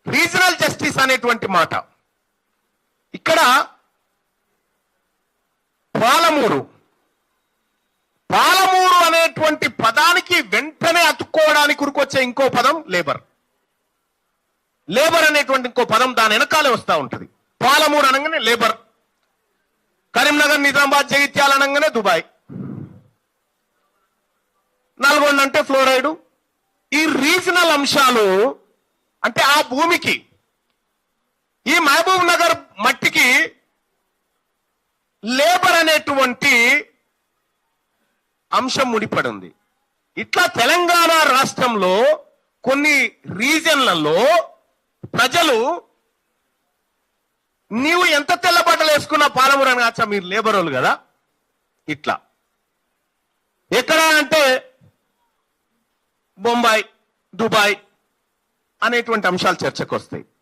Regional justice అనేటువంటి మాట. ఇక్కడ పాలమూరు అనేటువంటి పదానికి వెంటనే అతుక్కోవడానికి ఉరికొచ్చే ఇంకో పదం లేబర్. లేబర్ అనేటువంటి ఇంకో పదం దాని వెనకాలే వస్తూ ఉంటది. పాలమూరు అనగానే లేబర్, కరీంనగర్, నిజామాబాద్, జగిత్యాల అనగానే దుబాయ్, నల్గొండ అంటే ఫ్లోరైడ్. ఈ రీజనల్ అంశాలు అంటే ఆ భూమికి, ఈ మహబూబ్ నగర్ మట్టికి లేబర్ అనేటువంటి అంశం ముడిపడి ఉంది. ఇట్లా తెలంగాణ రాష్ట్రంలో కొన్ని రీజన్లలో ప్రజలు నీవు ఎంత తెల్ల బట్టలు వేసుకున్నా పాలమూరు అని కాచా మీరు లేబర్ వాళ్ళు కదా, ఇట్లా ఎక్కడ అంటే బొంబాయి, దుబాయ్ అనేటువంటి అంశాలు చర్చకు వస్తాయి.